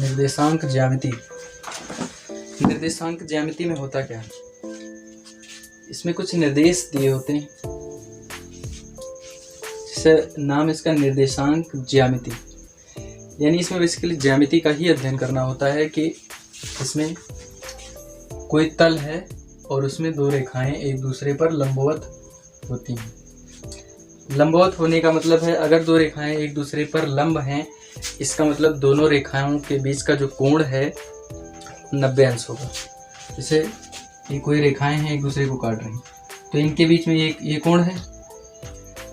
निर्देशांक ज्यामिति। निर्देशांक ज्यामिति में होता क्या है, इसमें कुछ निर्देश दिए होते हैं, जिससे नाम इसका निर्देशांक ज्यामिति। यानी इसमें बेसिकली ज्यामिति का ही अध्ययन करना होता है कि इसमें कोई तल है और उसमें दो रेखाएं एक दूसरे पर लंबवत होती हैं। लंबवत होने का मतलब है अगर दो रेखाएं एक दूसरे पर लंब हैं, इसका मतलब दोनों रेखाओं के बीच का जो कोण है 90 अंश होगा। जैसे ये कोई रेखाएं हैं एक दूसरे को काट रही हैं, तो इनके बीच में ये कोण है,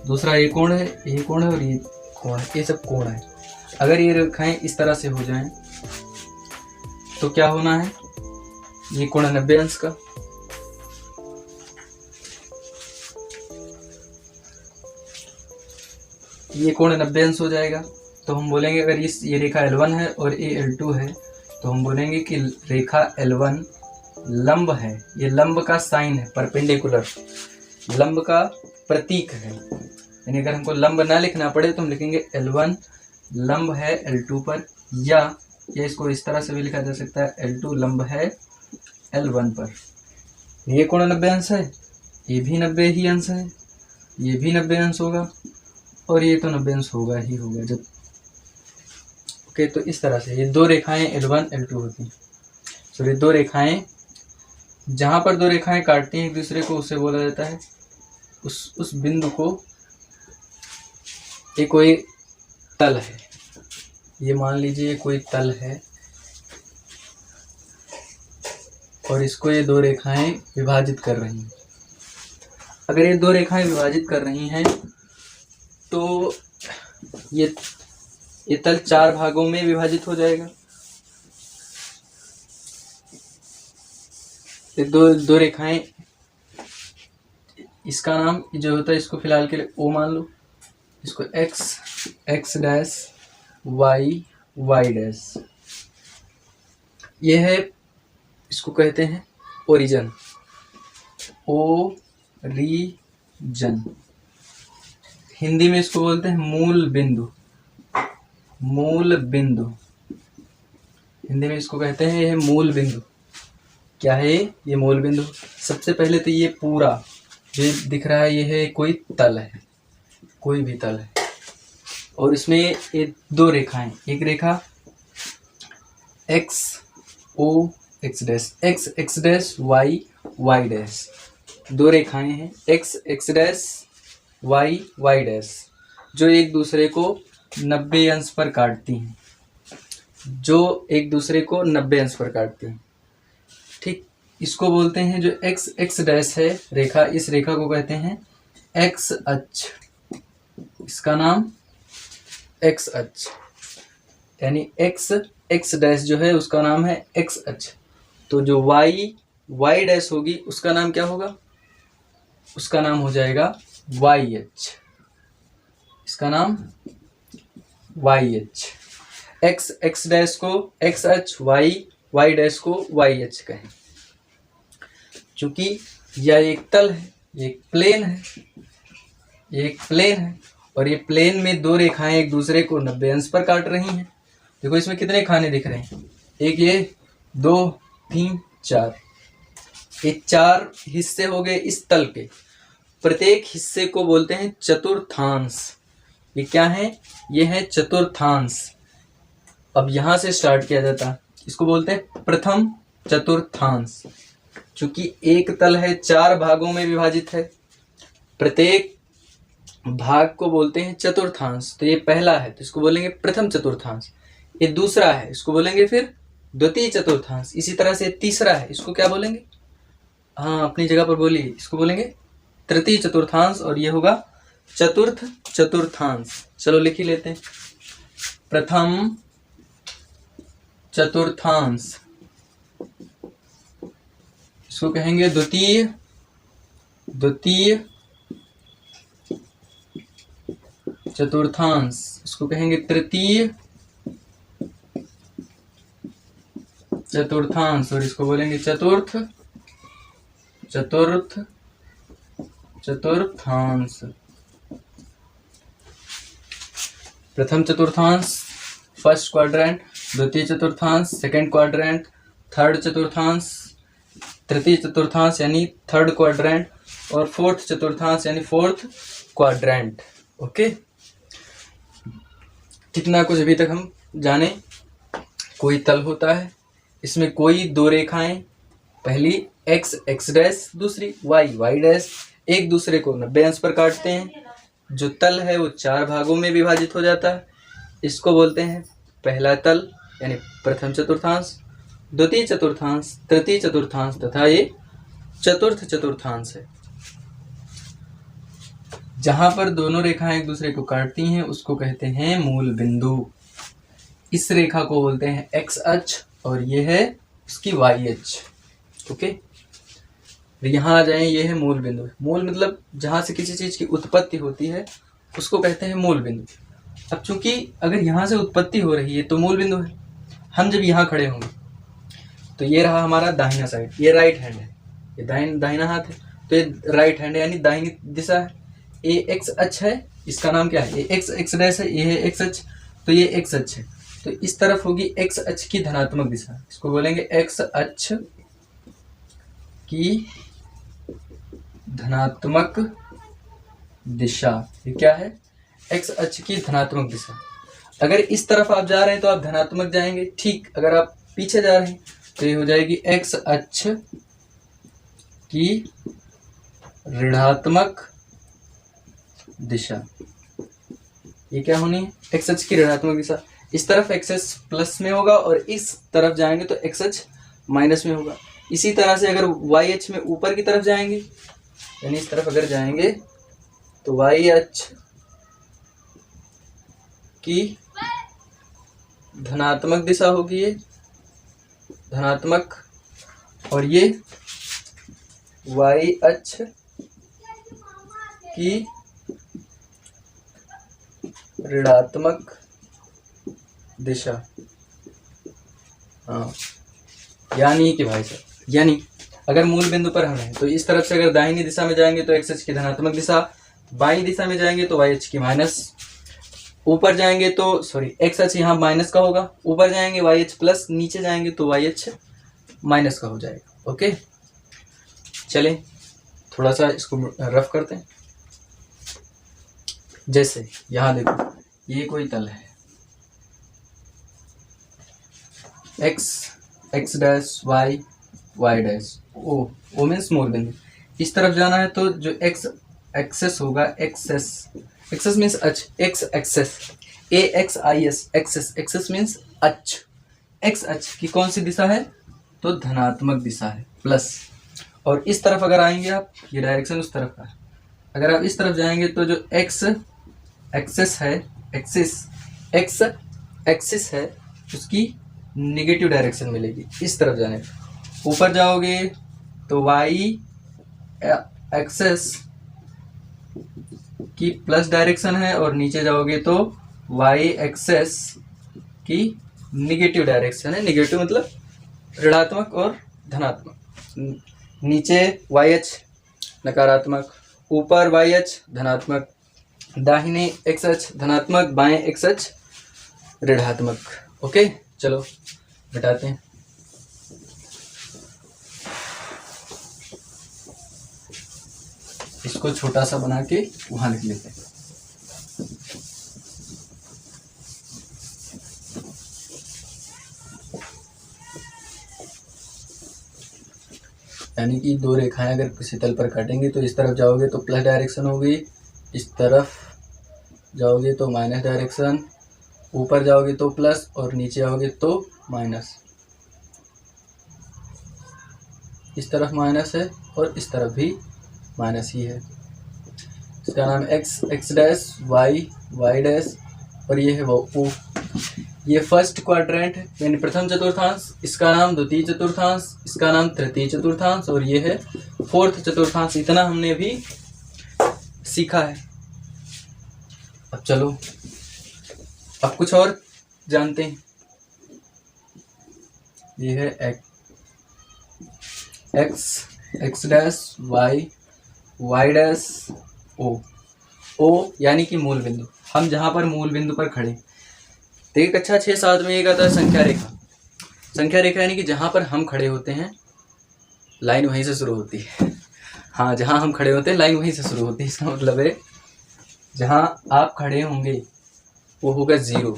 दूसरा ये कोण है, ये कोण है और ये कोण है, ये सब कोण है। अगर ये रेखाएं इस तरह से हो जाएं तो क्या होना है, ये कोण 90 अंश का, ये कोण 90 अंश हो जाएगा। तो हम बोलेंगे अगर ये रेखा L1 है और ये L2 है, तो हम बोलेंगे कि रेखा L1 लंब है। ये लंब का साइन है, परपेंडिकुलर लंब का प्रतीक है। यानी अगर हमको लंब ना लिखना पड़े तो हम लिखेंगे L1 लंब है L2 पर, या इसको इस तरह से भी लिखा जा सकता है L2 लंब है L1 पर। ये कोण 90 अंश है, ये भी 90 ही अंश है, ये भी 90 अंश होगा और ये तो 90 अंश होगा ही होगा जब। ओके, तो इस तरह से ये दो रेखाएं L1 L2 होती हैं। तो ये दो रेखाएं, जहां पर दो रेखाएं काटती हैं एक दूसरे को, उसे बोला जाता है उस बिंदु को, ये कोई तल है, ये मान लीजिए कोई तल है और इसको ये दो रेखाएं विभाजित कर रही हैं। अगर ये दो रेखाएं विभाजित कर रही हैं तो ये तल 4 भागों में विभाजित हो जाएगा। ये दो रेखाएं, इसका नाम जो होता है, इसको फिलहाल के लिए O मान लो, इसको x डैश y डैश, ये है, इसको कहते हैं ओरिजन, ओरिजन। हिंदी में इसको बोलते हैं मूल बिंदु, मूल बिंदु हिंदी में इसको कहते हैं, यह मूल बिंदु। क्या है ये मूल बिंदु? सबसे पहले तो ये पूरा जो दिख रहा है ये है कोई तल है, कोई भी तल है, और इसमें ये दो रेखाएं, एक रेखा x dash x dash y dash, दो रेखाएं हैं x डैश y डैश, जो एक दूसरे को 90 अंश पर काटती हैं, जो एक दूसरे को 90 अंश पर काटती हैं। ठीक, इसको बोलते हैं जो x डैश है रेखा, इस रेखा को कहते हैं x अक्ष, इसका नाम x अक्ष, यानी x डैश जो है उसका नाम है x अक्ष। तो जो y डैश होगी उसका नाम क्या होगा? उसका नाम हो जाएगा y अक्ष, इसका नाम y अक्ष। x डैश को x अक्ष, y डैश को y अक्ष कहें। चूंकि यह एक तल है, ये एक प्लेन है, ये एक प्लेन है, और ये प्लेन में दो रेखाएं एक दूसरे को 90 अंश पर काट रही हैं। देखो इसमें कितने खाने दिख रहे हैं, एक ये, 2 3 4, ये 4 हिस्से हो गए इस तल के। प्रत्येक हिस्से को बोलते हैं चतुर्थांश। ये क्या है? ये है चतुर्थांश। अब यहां से स्टार्ट किया जाता है, इसको बोलते हैं प्रथम चतुर्थांश। चूंकि एक तल है 4 भागों में विभाजित है, प्रत्येक भाग को बोलते हैं चतुर्थांश। तो ये पहला है तो इसको बोलेंगे प्रथम चतुर्थांश, ये दूसरा है इसको बोलेंगे फिर द्वितीय चतुर्थांश, इसी तरह से तीसरा है इसको क्या बोलेंगे? हाँ, अपनी जगह पर बोलिए, इसको बोलेंगे तृतीय चतुर्थांश, और ये होगा चतुर्थ चतुर्थांश। चलो लिख ही लेते हैं, प्रथम चतुर्थांश, इसको कहेंगे द्वितीय चतुर्थांश, इसको कहेंगे तृतीय चतुर्थांश, और इसको बोलेंगे चतुर्थ चतुर्थांश। प्रथम चतुर्थांश फर्स्ट क्वाड्रेंट, द्वितीय चतुर्थांश सेकंड क्वाड्रेंट, थर्ड चतुर्थांश तृतीय चतुर्थांश यानी थर्ड क्वाड्रेंट, और फोर्थ चतुर्थांश यानी फोर्थ क्वाड्रेंट। ओके, कितना कुछ अभी तक हम जाने। कोई तल होता है, इसमें कोई दो रेखाएं, पहली x x डैश, दूसरी y y डैश, एक दूसरे को 90 अंश पर काटते हैं। जो तल है वो 4 भागों में विभाजित हो जाता है। इसको बोलते हैं पहला तल यानी प्रथम चतुर्थांश, द्वितीय चतुर्थांश, तृतीय चतुर्थांश तथा ये चतुर्थ चतुर्थांश है। जहां पर दोनों रेखाएं एक दूसरे को काटती हैं उसको कहते हैं मूल बिंदु। इस रेखा को बोलते हैं x अक्ष और ये है उसकी y अक्ष। ओके, यहाँ आ जाए, ये है मूल बिंदु। मूल मतलब जहां से किसी चीज की उत्पत्ति होती है उसको कहते हैं मूल बिंदु। अब चूंकि अगर यहाँ से उत्पत्ति हो रही है तो मूल बिंदु है। हम जब यहाँ खड़े होंगे तो ये रहा हमारा दाहिना साइड, ये राइट हैंड है, ये दाहिना हाथ है, तो ये राइट हैंड है यानी दाहिनी दिशा है। ये एक्स अक्ष है, इसका नाम क्या है, ये एक्स एक्स डैश है, ये है एक्स अक्ष, तो ये एक्स अक्ष है। तो इस तरफ होगी एक्स अक्ष की धनात्मक दिशा, इसको बोलेंगे एक्स अक्ष की धनात्मक दिशा। ये क्या है, एक्स अक्ष की धनात्मक दिशा। अगर इस तरफ आप जा रहे हैं तो आप धनात्मक जाएंगे, ठीक। अगर आप पीछे जा रहे हैं तो ये हो जाएगी एक्स अक्ष की ऋणात्मक दिशा। ये क्या होनी है, एक्स अक्ष की ऋणात्मक दिशा। इस तरफ एक्स अक्ष प्लस में होगा और इस तरफ जाएंगे तो एक्स अक्ष माइनस में होगा। इसी तरह से अगर वाई अक्ष में ऊपर की तरफ जाएंगे, यानी इस तरफ अगर जाएंगे तो वाई अक्ष की धनात्मक दिशा होगी, ये धनात्मक, और ये वाई अक्ष की ऋणात्मक दिशा। हाँ, यानी कि भाई साहब, यानी अगर मूल बिंदु पर हम हैं तो इस तरफ से अगर दाहिनी दिशा में जाएंगे तो एक्स अक्ष की धनात्मक दिशा, बाईं दिशा में जाएंगे तो वाई अक्ष की माइनस, ऊपर जाएंगे तो सॉरी एक्स अक्ष यहाँ माइनस का होगा, ऊपर जाएंगे वाई अक्ष प्लस, नीचे जाएंगे तो वाई अक्ष माइनस का हो जाएगा। ओके, चलें थोड़ा सा इसको रफ करते हैं। जैसे यहाँ देखो, ये कोई तल है, x x dash y y dash, O means मूल बिंदु। इस तरफ जाना है तो जो एक्स एक्सेस होगा, एक्सेस मीन्स अक्ष, x axis, A X I S, axis means अक्ष। एक्स अक्ष की कौन सी दिशा है, तो धनात्मक दिशा है, प्लस। और इस तरफ अगर आएंगे आप, ये डायरेक्शन उस तरफ का है, अगर आप इस तरफ जाएंगे तो जो एक्स एक्सेस है, एक्स एक्सिस है, उसकी निगेटिव डायरेक्शन मिलेगी इस तरफ जाने पर। ऊपर जाओगे तो वाई एक्सेस की प्लस डायरेक्शन है, और नीचे जाओगे तो वाई एक्सेस की निगेटिव डायरेक्शन है। निगेटिव मतलब ऋणात्मक और धनात्मक। नीचे वाई अक्ष नकारात्मक, ऊपर वाई अक्ष धनात्मक, दाहिने एक्स अक्ष धनात्मक, बाएं एक्स अक्ष ऋणात्मक। ओके, चलो घटाते हैं। इसको छोटा सा बना के वहां लिख लेते हैं। यानी कि दो रेखाएं अगर किसी तल पर काटेंगे तो इस तरफ जाओगे तो प्लस डायरेक्शन होगी, इस तरफ जाओगे तो माइनस डायरेक्शन, ऊपर जाओगे तो प्लस और नीचे आओगे तो माइनस। इस तरफ माइनस है और इस तरफ भी माइनस ही है। इसका नाम एक्स डैश वाई डैश, और ये है वो ओ। ये फर्स्ट क्वाड्रेंट है यानी प्रथम चतुर्थांश, इसका नाम द्वितीय चतुर्थांश, इसका नाम तृतीय चतुर्थांश, और ये है फोर्थ चतुर्थांश। इतना हमने भी सीखा है। अब चलो अब कुछ और जानते हैं। ये है x, x dash, y, y dash, O. O यानी कि मूल बिंदु, हम जहाँ पर मूल बिंदु पर खड़े। तो एक अच्छा 6-7 में एक आता है संख्या रेखा। संख्या रेखा यानी कि जहाँ पर हम खड़े होते हैं लाइन वहीं से शुरू होती है। हाँ, जहाँ हम खड़े होते हैं लाइन वहीं से शुरू होती है। इसका मतलब है जहाँ आप खड़े होंगे वो होगा 0।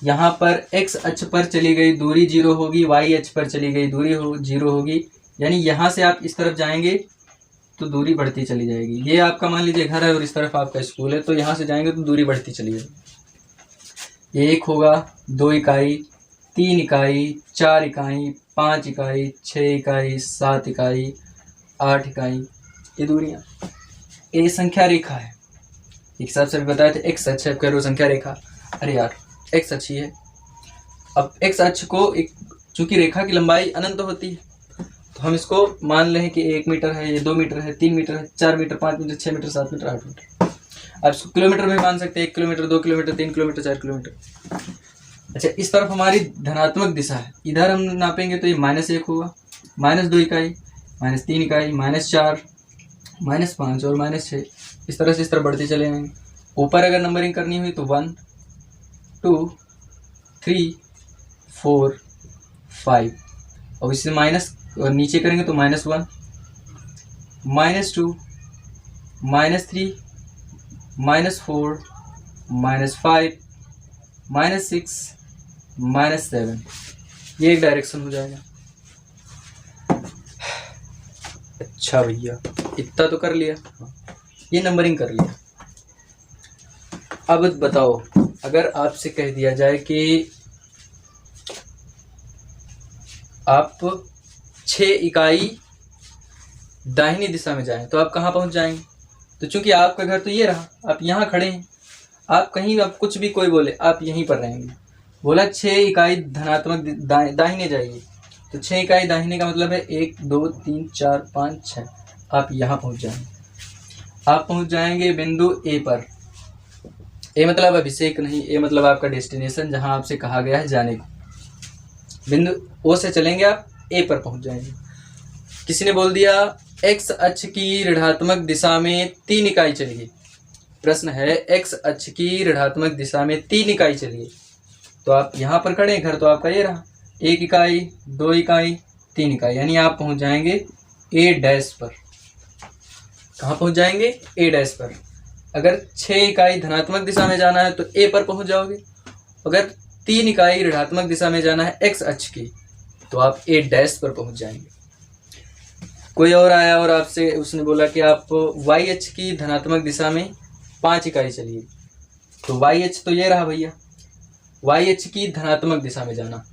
यहाँ पर x अक्ष पर चली गई दूरी 0 होगी, y अक्ष पर चली गई दूरी 0 होगी। यानी यहाँ से आप इस तरफ जाएंगे तो दूरी बढ़ती चली जाएगी। ये आपका मान लीजिए घर है और इस तरफ आपका स्कूल है, तो यहाँ से जाएंगे तो दूरी बढ़ती चली जाएगी। ये 1 होगा, 2 इकाई, 3 इकाई, 4 इकाई, 5 इकाई, 6 इकाई, 7 इकाई, 8 इकाई, ये दूरियाँ। ये संख्या रेखा है। एक हिसाब से बताया था एक्स अक्ष है, कह रहे हो संख्या रेखा। अरे यार एक्स अक्ष ही है। अब एक्स अक्ष को एक, चूंकि रेखा की लंबाई अनंत होती है तो हम इसको मान लें कि 1 मीटर है, ये 2 मीटर है, 3 मीटर है, 4 metre, 5 metre, 6 metre, 7 metre, 8 metre. अब इसको किलोमीटर में मान सकते हैं, 1 किलोमीटर, 2 किलोमीटर, 3 किलोमीटर, 4 किलोमीटर। अच्छा, इस तरफ हमारी धनात्मक दिशा है, इधर हम नापेंगे तो ये -1 होगा, -2 इकाई, -3 इकाई, -4, -5 और -6। इस तरह से इस तरफ बढ़ते चले जाएंगे। ऊपर अगर नंबरिंग करनी हुई तो 1, 2, 3, 4, 5 और इससे माइनस और नीचे करेंगे तो -1, -2, -3, -4, -5, -6, -7। ये एक डायरेक्शन हो जाएगा। अच्छा भैया, इतना तो कर लिया, ये नंबरिंग कर लिया। अब बताओ, अगर आपसे कह दिया जाए कि आप 6 इकाई दाहिनी दिशा में जाएं तो आप कहाँ पहुंच जाएंगे? तो चूंकि आपका घर तो ये रहा, आप यहाँ खड़े हैं, आप कहीं, आप कुछ भी कोई बोले, आप यहीं पर रहेंगे। बोला 6 इकाई धनात्मक दाहिने जाइए, तो 6 इकाई दाहिने का मतलब है 1, 2, 3, 4, 5, 6। आप यहाँ पहुंच जाएंगे। आप पहुंच जाएंगे बिंदु ए पर। ए मतलब अभिषेक नहीं, ए मतलब आपका डेस्टिनेशन, जहां आपसे कहा गया है जाने को। बिंदु ओ से चलेंगे, आप ए पर पहुंच जाएंगे। किसी ने बोल दिया एक्स अक्ष की ऋणात्मक दिशा में 3 इकाई चलिए। प्रश्न है एक्स अक्ष की ऋणात्मक दिशा में 3 इकाई चलिए, तो आप यहाँ पर खड़े, घर तो आपका ये रहा, 1 इकाई, 2 इकाई, 3 इकाई, यानी आप पहुंच जाएंगे ए डैश पर। कहाँ पहुंच जाएंगे? ए डैश पर। अगर 6 इकाई धनात्मक दिशा में जाना है तो ए पर पहुंच जाओगे। अगर 3 इकाई ऋणात्मक दिशा में जाना है एक्स अक्ष की तो आप ए डैश पर पहुंच जाएंगे। कोई और आया और आपसे उसने बोला कि आप वाई अक्ष की धनात्मक दिशा में 5 इकाई चलिए, तो वाई अक्ष तो ये रहा भैया, वाई अक्ष की धनात्मक दिशा में जाना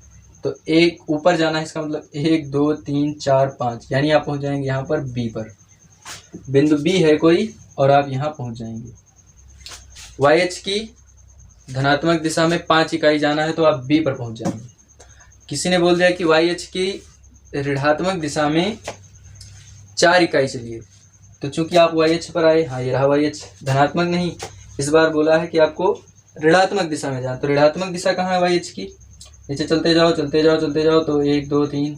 तो एक ऊपर जाना है, इसका मतलब 1, 2, 3, 4, 5, यानी आप पहुंच जाएंगे यहाँ पर बी पर। बिंदु बी है कोई और आप यहाँ पहुंच जाएंगे। वाई अक्ष की धनात्मक दिशा में 5 इकाई जाना है तो आप बी पर पहुंच जाएंगे। किसी ने बोल दिया कि वाई अक्ष की ऋणात्मक दिशा में 4 इकाई चलिए, तो चूंकि आप वाई अक्ष पर आए, हाँ ये रहा वाई अक्ष, धनात्मक नहीं, इस बार बोला है कि आपको ऋणात्मक दिशा में जाना। तो ऋणात्मक दिशा कहाँ है वाई अक्ष की? नीचे चलते जाओ, चलते जाओ, चलते जाओ, तो 1, 2, 3,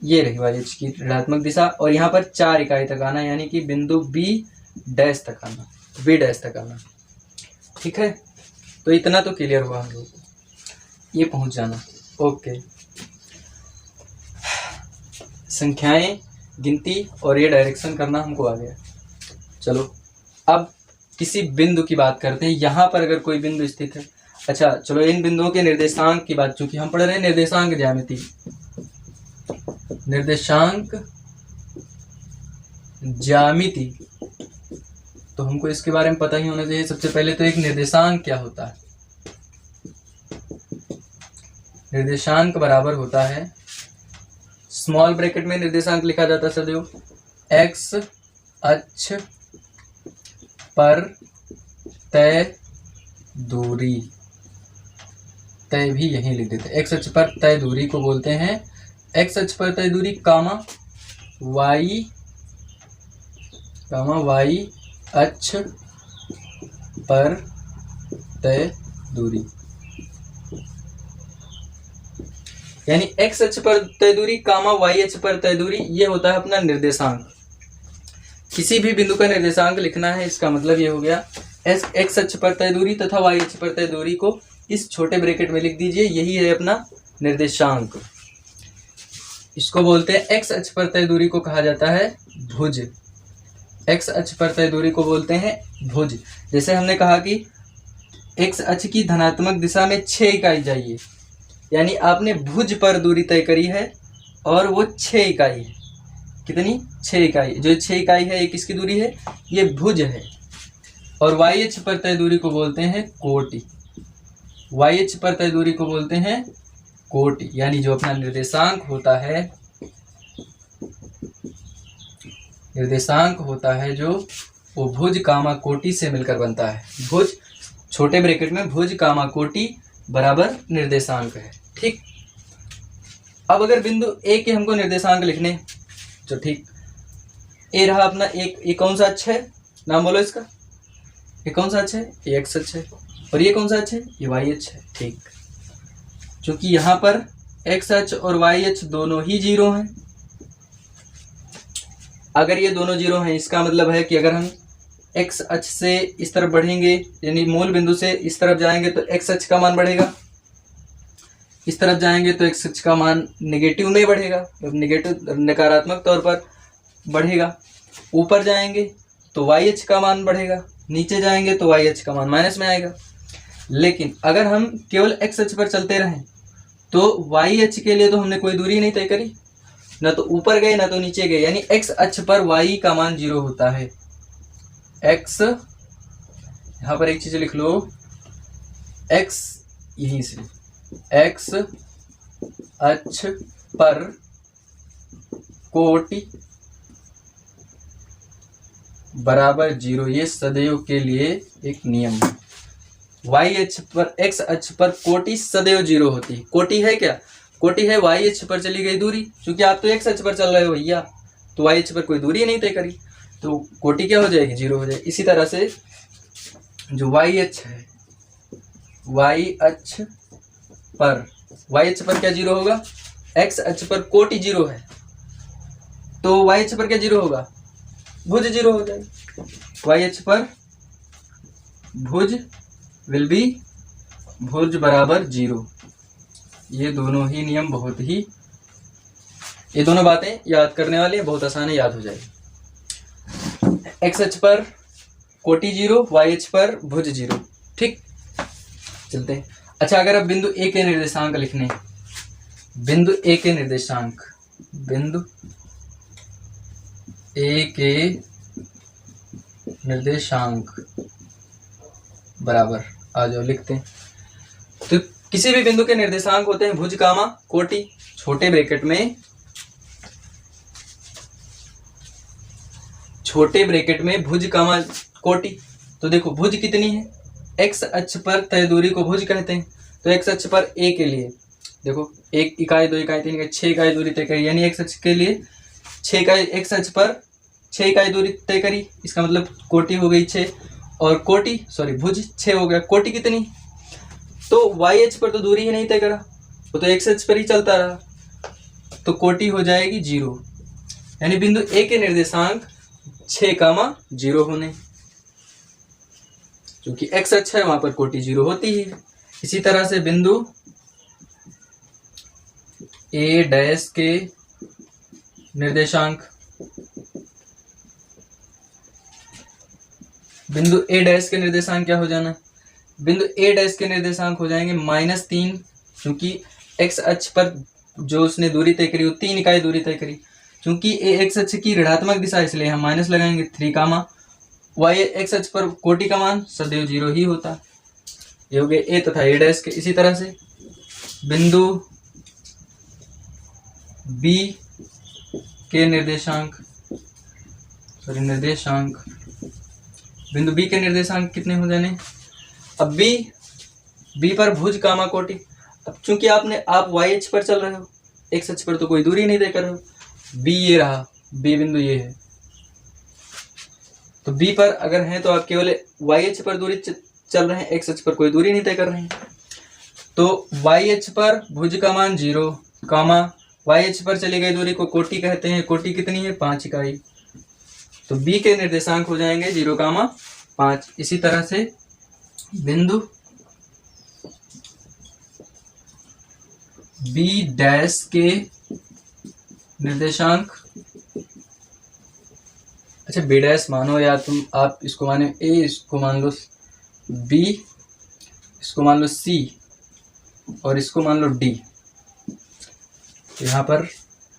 ये रही वाई अक्ष की ऋणात्मक दिशा, और यहाँ पर 4 इकाई तक आना, यानी कि बिंदु बी डैश तक आना, बी डैश तक आना। ठीक है, तो इतना तो क्लियर हुआ हम लोग, ये पहुंच जाना। ओके, संख्याएं, गिनती और ये डायरेक्शन करना हमको आ गया। चलो अब किसी बिंदु की बात करते हैं। यहाँ पर अगर कोई बिंदु स्थित है, अच्छा चलो इन बिंदुओं के निर्देशांक की बात, चूंकि हम पढ़ रहे हैं निर्देशांक ज्यामिति, निर्देशांक ज्यामिति, तो हमको इसके बारे में पता ही होना चाहिए। सबसे पहले तो एक निर्देशांक क्या होता है? निर्देशांक बराबर होता है, स्मॉल ब्रैकेट में निर्देशांक लिखा जाता है सदैव, एक्स अक्ष पर तय दूरी, तय भी यहीं लिख देते हैं। एक्स अक्ष पर तय दूरी को बोलते हैं एक्स अक्ष पर तय दूरी, वाई अक्ष पर तय दूरी। यानी x अक्ष पर तय दूरी कामा y अक्ष पर तय दूरी, ये होता है अपना निर्देशांक। किसी भी बिंदु का निर्देशांक लिखना है, इसका मतलब ये हो गया x अक्ष पर तय दूरी तथा y अक्ष पर तय दूरी को इस छोटे ब्रैकेट में लिख दीजिए, यही है अपना निर्देशांक। इसको बोलते हैं x अक्ष पर तय दूरी को कहा जाता है भुज। x अक्ष पर तय दूरी को बोलते हैं भुज। जैसे हमने कहा कि x अक्ष की धनात्मक दिशा में 6 इकाई चाहिए, यानी आपने भुज पर दूरी तय करी है और वो 6 इकाई है। कितनी? 6 इकाई। जो 6 इकाई है ये किसकी दूरी है? ये भुज है। और y अक्ष पर तय दूरी को बोलते हैं कोटि। y अक्ष पर तय दूरी को बोलते हैं कोटि, यानी जो अपना निर्देशांक होता है जो वो भुज कामा कोटि से मिलकर बनता है। भुज छोटे ब्रैकेट में भुज कामा कोटि बराबर निर्देशांक है। ठीक। अब अगर बिंदु ए के हमको निर्देशांक लिखने, तो ठीक, ए रहा अपना एक कौन सा अक्ष है? नाम बोलो इसका। ये कौन सा अक्ष है? ये एक्स अक्ष है। और ये कौन सा अक्ष है? ये वाई अक्ष है। ठीक। क्योंकि यहाँ पर एक्स अक्ष और वाई अक्ष दोनों ही जीरो हैं। अगर ये दोनों जीरो हैं, इसका मतलब है कि अगर हम एक्स अक्ष से इस तरफ बढ़ेंगे, यानी मूल बिंदु से इस तरफ जाएंगे तो एक्स अक्ष का मान बढ़ेगा, इस तरफ जाएंगे तो एक्स अक्ष का मान नेगेटिव में बढ़ेगा, नेगेटिव नकारात्मक तौर पर बढ़ेगा। ऊपर जाएंगे तो वाई अक्ष का मान बढ़ेगा, नीचे जाएंगे तो वाई अक्ष का मान माइनस में आएगा। लेकिन अगर हम केवल एक्स अक्ष पर चलते रहें तो वाई अक्ष के लिए तो हमने कोई दूरी नहीं तय करी, ना तो ऊपर गए ना तो नीचे गए, यानी एक्स अक्ष पर वाई का मान 0 होता है। एक्स, यहां पर एक चीज लिख लो, एक्स यहीं से, एक्स अक्ष पर कोटि बराबर 0, ये सदैव के लिए एक नियम है। वाई अक्ष पर, एक्स अक्ष पर कोटि सदैव 0 होती है। कोटि है क्या? कोटि है वाई अक्ष पर चली गई दूरी। क्योंकि आप तो एक्स अक्ष पर चल रहे हो भैया, तो वाई अक्ष पर कोई दूरी नहीं तय करी, तो कोटि क्या हो जाएगी? 0 हो जाएगी। इसी तरह से जो वाई अक्ष है, वाई अक्ष पर क्या 0 होगा? एक्स अक्ष पर कोटि 0 है, तो वाई अक्ष पर क्या 0 होगा? भुज 0 हो जाएगी। वाई अक्ष पर भुज विल बी भुज बराबर 0। ये दोनों ही नियम ये दोनों बातें याद करने वाली है, बहुत आसान है, याद हो जाएगी। एक्स अक्ष पर कोटि 0, वाई अक्ष पर भुज 0। ठीक, चलते हैं। अच्छा, अगर अब बिंदु ए के निर्देशांक लिखने, बिंदु ए के निर्देशांक बराबर, आ जाओ लिखते हैं। तो किसी भी बिंदु के निर्देशांक होते हैं भुज कामा कोटि, छोटे ब्रैकेट में भुज कामा कोटि। तो देखो भुज कितनी है? एक्स अक्ष पर तय दूरी को भुज कहते हैं। तो एक्स अक्ष पर ए के लिए देखो 1 इकाई 2 इकाई 3 इकाई 6 इकाई दूरी तय करी, यानी एक्स अक्ष के लिए 6 इकाई, एक्स अक्ष पर 6 इकाई दूरी तय करी, इसका मतलब कोटि हो गई 6, और भुज 6 हो गया। कोटि कितनी? तो वाई अक्ष पर तो दूरी ही नहीं तय करा, वो तो एक्स अक्ष पर ही चलता रहा, तो कोटि हो जाएगी 0। यानी बिंदु ए के निर्देशांक 6, 0 होने, क्योंकि एक्स अक्ष है वहां पर कोटि 0 होती ही है। इसी तरह से बिंदु ए डैश के निर्देशांक, क्या हो जाना? बिंदु ए डैश के निर्देशांक हो जाएंगे -3, क्योंकि एक्स अक्ष पर जो उसने दूरी तय करी वो 3 इकाई दूरी तय करी, क्योंकि ए एक्स अक्ष की ऋणात्मक दिशा, इसलिए हम माइनस लगाएंगे 3, वाई एक्स अक्ष पर कोटि का मान सदैव 0 ही होता। ये हो गए ए तथा ए डैश के। इसी तरह से बिंदु बी के निर्देशांक बिंदु बी के निर्देशांक कितने हो जाने? अब बी पर भुज कामा कोटि। अब चूंकि आप वाई अक्ष पर चल रहे हो, एक्स अक्ष पर तो कोई दूरी नहीं तय कर रहे हो, बी ये रहा, बी बिंदु ये है, तो बी पर अगर हैं तो आप केवल वाई अक्ष पर दूरी चल रहे हैं, एक्स अक्ष पर कोई दूरी नहीं तय कर रहे हैं। तो वाई अक्ष पर भुज का मान 0, कामा वाई एच पर चली गई दूरी को कोटि कहते हैं। कोटि कितनी है? 5 इकाई। तो बी के निर्देशांक हो जाएंगे 0,5। इसी तरह से बिंदु बी डैश के निर्देशांक, अच्छा बी डैश मानो या तुम आप इसको मानो ए, इसको मान लो बी, इसको मान लो सी और इसको मान लो डी। तो यहाँ पर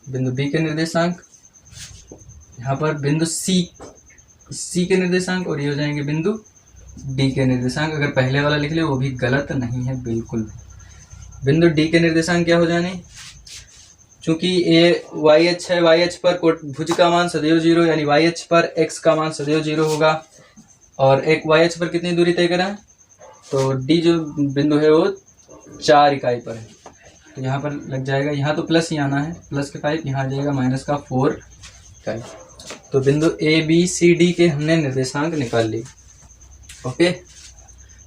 बिंदु बी के निर्देशांक, यहाँ पर बिंदु सी के निर्देशांक और ये हो जाएंगे बिंदु डी के निर्देशांक। अगर पहले वाला लिख ले वो भी गलत नहीं है बिल्कुल। बिंदु डी के निर्देशांक क्या हो जाने, चूंकि ए वाई एच है, वाई एच पर भुज का मान सदैव 0, यानी वाई एच पर एक्स का मान सदैव 0 होगा। और एक वाई एच पर कितनी दूरी तय करा, तो डी जो बिंदु है वो 4 इकाई पर है। तो यहाँ पर लग जाएगा, यहाँ तो प्लस ही आना है, प्लस का 5, यहाँ आ जाएगा माइनस का 4 इकाई। तो बिंदु ए बी सी डी के हमने निर्देशांक निकाल लिए। ओके,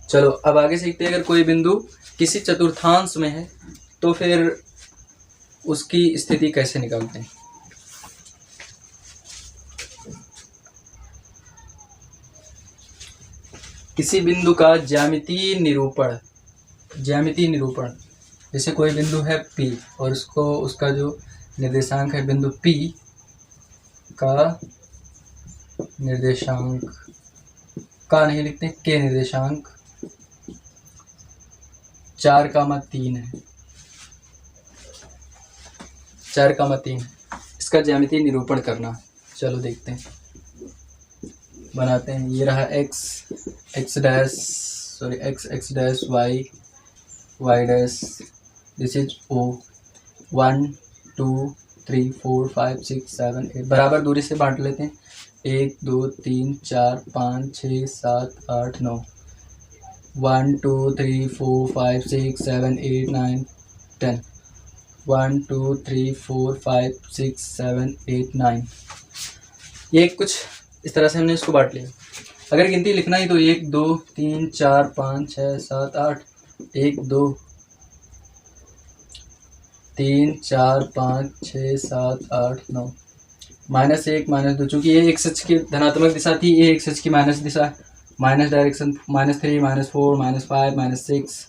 चलो अब आगे सीखते हैं। अगर कोई बिंदु किसी चतुर्थांश में है तो फिर उसकी स्थिति कैसे निकालते हैं। किसी बिंदु का ज्यामितीय निरूपण, जैसे कोई बिंदु है P और उसका जो निर्देशांक है बिंदु P का निर्देशांक, का नहीं लिखते के निर्देशांक 4,3 है, 4,3। इसका ज्यामितीय निरूपण करना, चलो देखते हैं, बनाते हैं। ये रहा x dash y dash, this is O। 1 2 3 4 5 6 7 8 बराबर दूरी से बांट लेते हैं। 1 2 3 4 5 6 7 8 9, 1 2 3 4 5 6 7 8 9 10, 1 2 3 4 5 6 7 8 9। ये कुछ इस तरह से हमने इसको बांट लिया। अगर गिनती लिखना ही तो 1 2 3 4 5 6 7 8, 1 2 3 4 5 6 7 8 9, -1 -2, चूंकि ये एक्स अक्ष की धनात्मक दिशा थी, ये एक्स अक्ष की माइनस दिशा, माइनस डायरेक्शन, -3 -4 -5 -6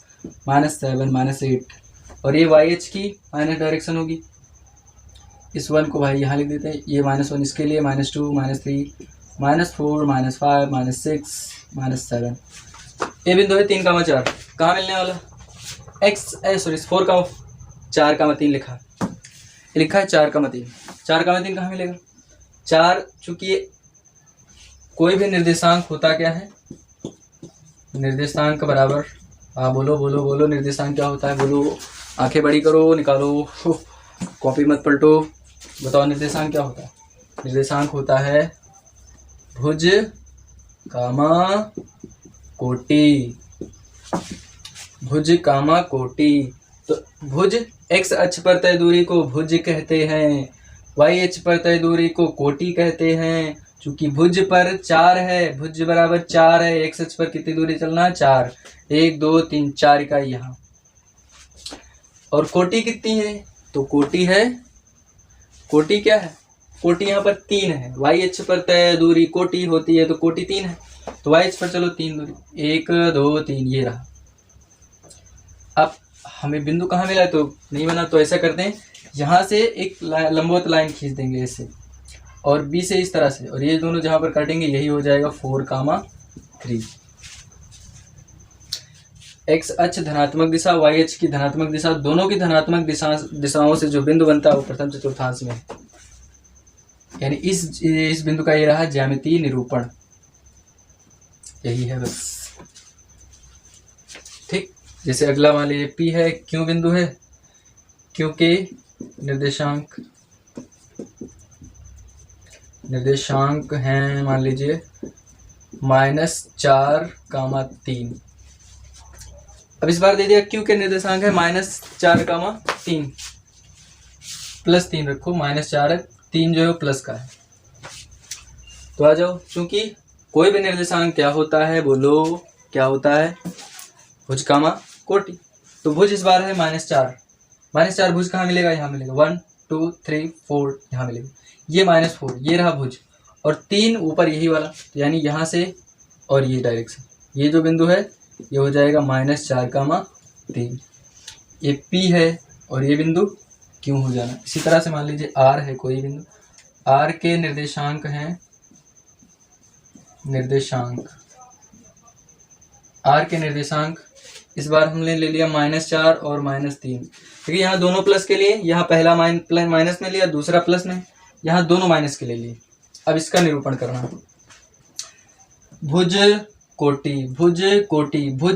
-7 -8, और ये वाई एच की माइनस डायरेक्शन होगी। इस 1 को भाई यहाँ लिख देते हैं, ये -1 इसके लिए, -2 -3 -4 -5 -6 -7। ये बिंदु है 3,4, कहाँ मिलने वाला, सॉरी 4,3 लिखा है 4,3। 4,3 कहाँ मिलेगा, 4, चूंकि कोई भी निर्देशांक होता क्या है, निर्देशांक बराबर, हाँ बोलो निर्देशांक क्या होता है, बोलो, आंखें बड़ी करो, निकालो, कॉपी मत पलटो, बताओ निर्देशांक क्या होता है। निर्देशांक होता है भुज कामा कोटि, भुज कामा कोटि। तो भुज एक्स अक्ष पर तय दूरी को भुज कहते हैं, वाई अक्ष पर तय दूरी को कोटि कहते हैं। चूंकि भुज पर 4 है, भुज बराबर 4 है, एक्स अक्ष पर कितनी दूरी चलना है, 4, 1 2 3 4 इकाई यहाँ। और कोटि कितनी है, तो कोटि है, कोटि क्या है, कोटि यहाँ पर 3 है। वाई अक्ष पर तय दूरी कोटि होती है, तो कोटि 3 है, तो वाई अक्ष पर चलो 3 दूरी, 1 2 3 ये रहा। अब हमें बिंदु कहाँ मिला है, तो नहीं बना, तो ऐसा करते हैं, यहाँ से एक लंबवत लाइन खींच देंगे ऐसे, और बी से इस तरह से, और ये दोनों जहाँ पर काटेंगे यही हो जाएगा 4,3। एक्स अक्ष धनात्मक दिशा, वाई अक्ष की धनात्मक दिशा, दोनों की धनात्मक दिशाओं से जो बिंदु बनता है वो प्रथम चतुर्थांश में है। यानी इस बिंदु का ये रहा ज्यामितीय निरूपण, यही है बस। ठीक, जैसे अगला मान लीजिए P है, क्यों बिंदु है, क्योंकि निर्देशांक हैं मान लीजिए -4,3। अब इस बार दे दिया Q के निर्देशांक है -4,3, +3 रखो, -4 है, 3 जो है प्लस का है। तो आ जाओ, चूंकि कोई भी निर्देशांक क्या होता है, बोलो क्या होता है, भुज कामा कोटि। तो भुज इस बार है -4, -4 भुज कहाँ मिलेगा, यहाँ मिलेगा, 1 2 3 4 यहाँ मिलेगा, ये -4 ये रहा भुज, और 3 ऊपर यही वाला, तो यानी यहाँ से और ये डायरेक्शन, ये जो बिंदु है ये हो जाएगा -4, 3, ये P है और ये बिंदु Q हो जाना। इसी तरह से मान लीजिए R है कोई बिंदु, R के निर्देशांक हैं, R के निर्देशांक इस बार हमने ले लिया -4 और -3, क्योंकि यहाँ दोनों प्लस के लिए, यहाँ पहला माइनस में लिया, दूसरा प्लस में, यहाँ दोनों माइनस के ले लिए। अब इसका निरूपण करना, भुज कोटि, भुज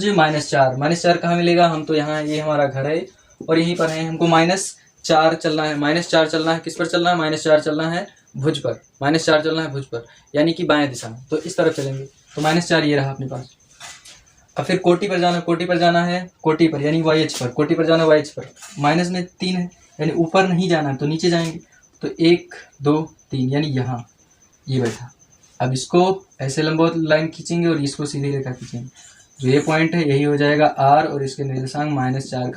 -4 कहाँ मिलेगा, हम तो यहाँ, ये हमारा घर है और यहीं पर है, हमको -4 चलना है, -4 चलना है, किस पर चलना है, -4 चलना है भुज पर, -4 चलना है भुज पर, यानी कि बाएं दिशा में, तो इस तरफ चलेंगे, तो -4 ये रहा अपने पास। अब फिर कोटि पर जाना, कोटि पर जाना है, कोटि पर यानी YH पर, कोटि पर जाना YH पर, माइनस में 3 है, यानी ऊपर नहीं जाना है तो नीचे जाएंगे, तो 1 2 3 यानी यहाँ ये बैठा। अब इसको ऐसे लंबवत लाइन खींचेंगे और इसको सीधी रेखा खींचेंगे, जो ये पॉइंट है यही हो जाएगा R और इसके निर्देशांक -4,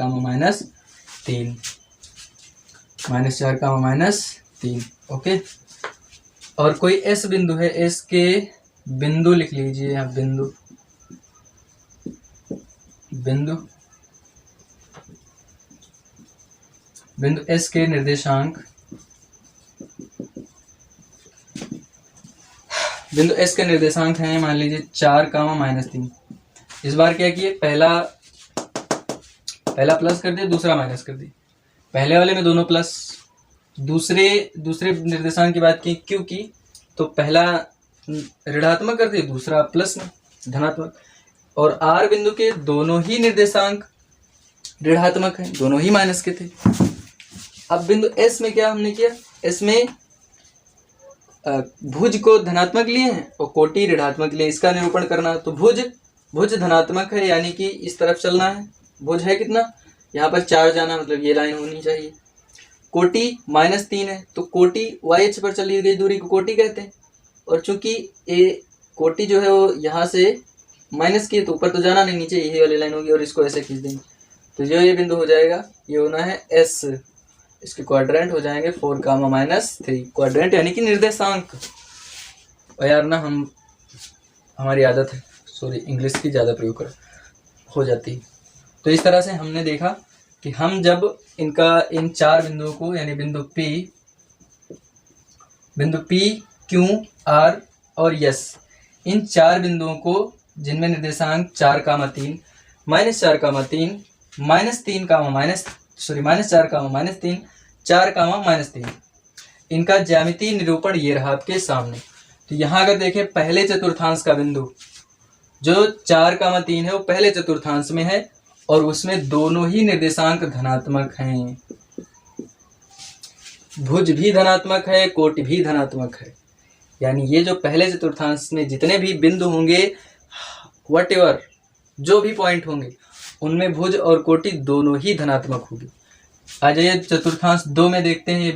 -3, ओके। और कोई S बिंदु है, S के बिंदु लिख लीजिए यहाँ, बिंदु S के निर्देशांक, बिंदु S के निर्देशांक हैं मान लीजिए 4, -3। इस बार क्या किए, पहला प्लस कर दिया, दूसरा माइनस कर दिया, पहले वाले में दोनों प्लस, दूसरे निर्देशांक की बात की Q की, तो पहला ऋणात्मक कर दिया, दूसरा प्लस में धनात्मक, और R बिंदु के दोनों ही निर्देशांक ऋणात्मक हैं, दोनों ही माइनस के थे। अब बिंदु S में क्या हमने किया, S में भुज को धनात्मक लिए हैं और कोटि ऋणात्मक लिए, इसका निरूपण करना, तो भुज धनात्मक है, यानी कि इस तरफ चलना है, भुज है कितना, यहाँ पर 4 जाना, मतलब ये लाइन होनी चाहिए। कोटि -3 है, तो कोटि YH पर चली गई दूरी को कोटि कहते हैं, और चूंकि ये कोटि जो है वो यहाँ से माइनस की है, तो ऊपर तो जाना नहीं, नीचे यही वाली लाइन होगी, और इसको ऐसे खींच देंगे, तो जो ये बिंदु हो जाएगा ये होना है S, इसके क्वाड्रेंट हो जाएंगे 4, -3, क्वाड्रेंट यानी कि निर्देशांक। और यार ना हमारी आदत है, सॉरी इंग्लिश की ज़्यादा प्रयोग कर हो जाती है। तो इस तरह से हमने देखा कि हम जब इन 4 बिंदुओं को, यानी बिंदु P Q R और S, इन 4 बिंदुओं को जिनमें निर्देशांक 4, 3, -4, -3, -4, -3, इनका ज्यामितीय निरूपण ये रहा आपके सामने। तो यहाँ अगर देखें, पहले चतुर्थांश का बिंदु जो 4, 3 है वो पहले चतुर्थांश में है, और उसमें दोनों ही निर्देशांक धनात्मक हैं, भुज भी धनात्मक है, कोटि भी धनात्मक है, यानी ये जो पहले चतुर्थांश में जितने भी बिंदु होंगे, व्हाटएवर जो भी पॉइंट होंगे, उनमें भुज और कोटि दोनों ही धनात्मक होगी। आ जाइए चतुर्थांश 2 में देखते हैं।